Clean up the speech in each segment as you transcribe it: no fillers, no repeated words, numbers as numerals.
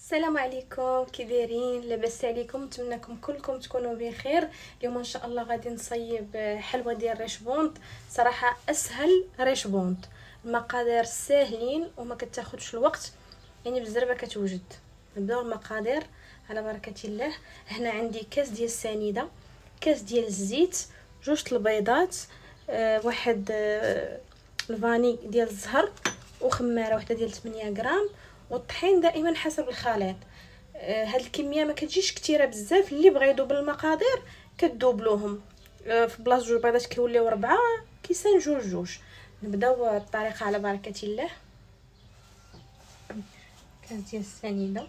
السلام عليكم، كي دايرين؟ لاباس عليكم؟ نتمنىكم كلكم تكونوا بخير. اليوم ان شاء الله غادي نصيب حلوه ديال ريش بونط. صراحه اسهل ريش بونط، المقادير ساهلين وما كتاخذش الوقت، يعني بالزربه كتوجد. نبداو المقادير على بركه الله. هنا عندي كاس ديال السنيده، كاس ديال الزيت، جوج البيضات، واحد الفاني ديال الزهر، وخماره وحده ديال 8 غرام، والطحين دائما حسب الخليط. هاد الكميه ما كتجيش كثيره بزاف، اللي بغى يذوب المقادير كدوبلوهم. في بلاصه جوج بيضات كيوليو 4، كيسان جوج. نبداو الطريقه على بركه الله. كاس ديال السنيده،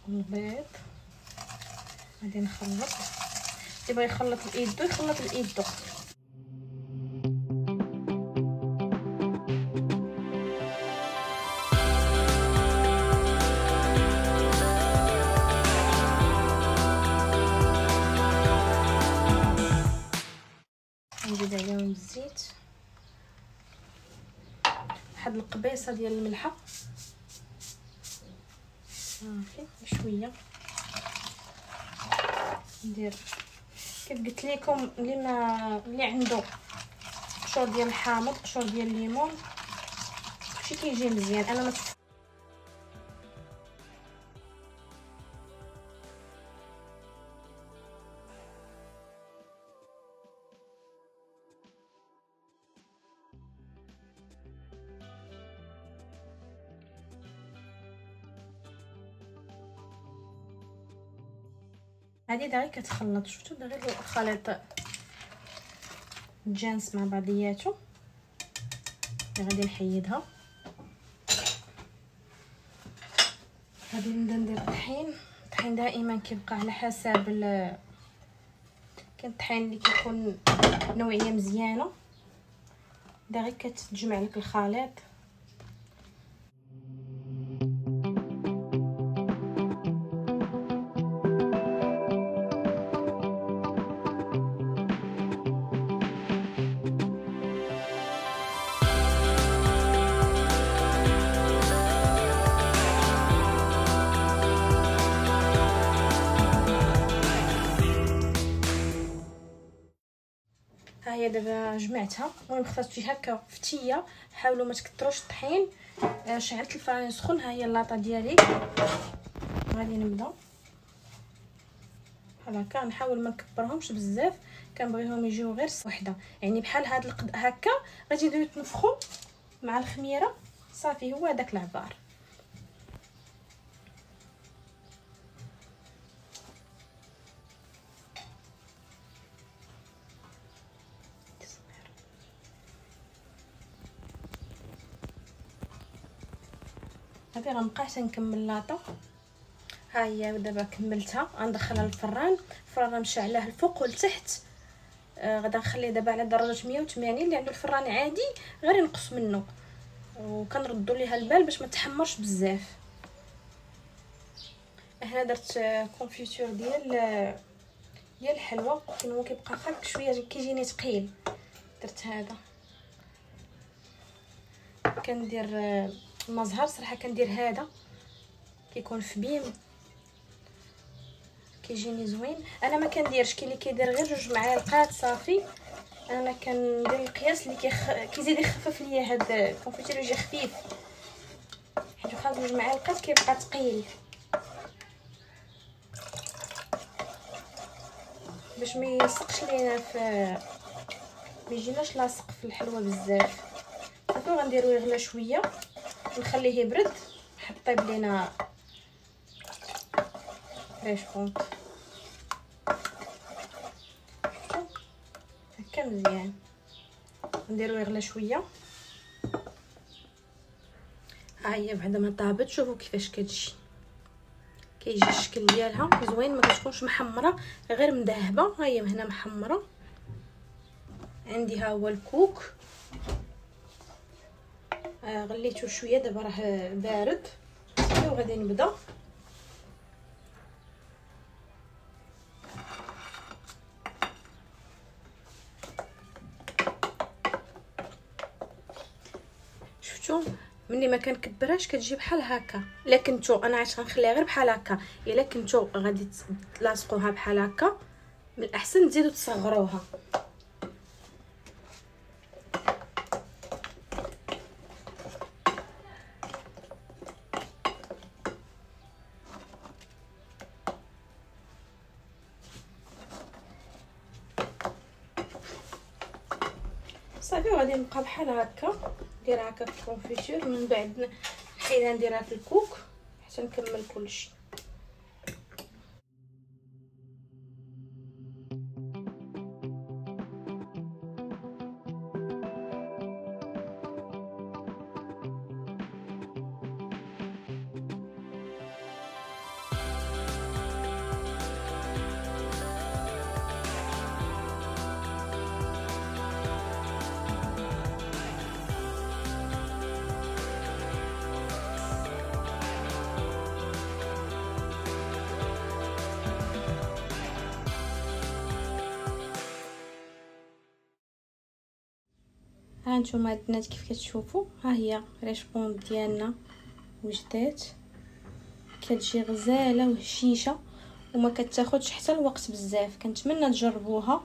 البيض غادي نخلط. اللي بغى يخلط الايدو يخلط الايدو. نزيد عليهم الزيت، واحد القبيصه ديال الملحه صافي شويه. ندير كيف قلت لكم، اللي عنده قشور ديال الحامض، قشور ديال الليمون، كلشي كيجي مزيان. انا ما هادي دغيا كتخلط. شفتوا دغيا الخليط متجانس مع بعضياتو. غادي نحيدها. غادي نبدا ندير الطحين دائما كيبقى على حسب كاين الطحين اللي كيكون نوعيه مزيانه، دغيا كتجمع لك الخليط. ها هي دابا جمعتها. المهم خصها تجي هكا فتيه، حاولوا ما تكثروش الطحين. شعلت الفران سخون. ها هي اللاطه ديالي. غادي نبدا بحال هكا. نحاول ما نكبرهمش بزاف، كنبغيهم يجيو غير وحده، يعني بحال هاد هكا. غادي نديرو يتنفخوا مع الخميره صافي. هو هذاك العبار. صافي غنبقى حتى نكمل لاطه. ها هي دابا كملتها. غندخلها للفران. الفران مشعلاه الفوق والتحت. غادي نخليه دابا على درجه 180. اللي عنده الفران عادي غير ينقص منه، وكنردوا ليها البال باش ما تحمرش بزاف. هنا درت كونفيتور ديال الحلوى، ولكن هو كيبقى خاك شويه، كيجيني ثقيل. درت هذا. كندير المزهر. صراحه كندير هذا كيكون في بيم، كيجيني زوين. انا ما كنديرش، كاين اللي كيدير غير 2 معالق صافي. انا كندير القياس اللي كيزيد يخفف ليا هاد الكونفيتور، يجي خفيف، حيت واخا 2 معالق كيبقى ثقيل، باش ما يلصقش لينا ما يجيناش لاصق في الحلوه بزاف. صافي غنديرو يغلى شويه ونخليه يبرد حتى طيب لينا ريش بونط هكا مزيان. نديرو يغلى شويه. ها هي بعد ما طابت، شوفوا كيفاش كتجي. كيجي الشكل ديالها زوين، ما كتكونش محمره، غير مذهبه. ها هي هنا محمره. عندي ها هو الكوك. غليته شويه، دابا راه بارد. وغادي نبدا. ملي ما كنكبرهاش كتجي بحال هكا. الا كنتو انا عاد غنخليها غير بحال هكا، الا كنتو غادي تلاصقوها بحال هكا من الاحسن تزيدوا تصغروها. صافي وغادي نبقى بحال هكا نديرها هكا في الكونفيتور، من بعد حيدها نديرها في الكوك حتى نكمل كلشي. ها نتوما البنات كيف كتشوفوا، ها هي ريشبون ديالنا وجدات، كتجي غزاله وهشيشه وما كتاخذش حتى الوقت بزاف. كنتمنى تجربوها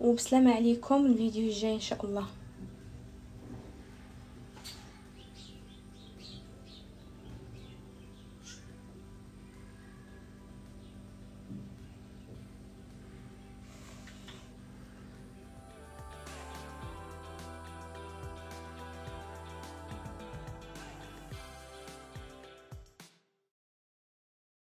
وبسلامه عليكم. الفيديو الجاي ان شاء الله.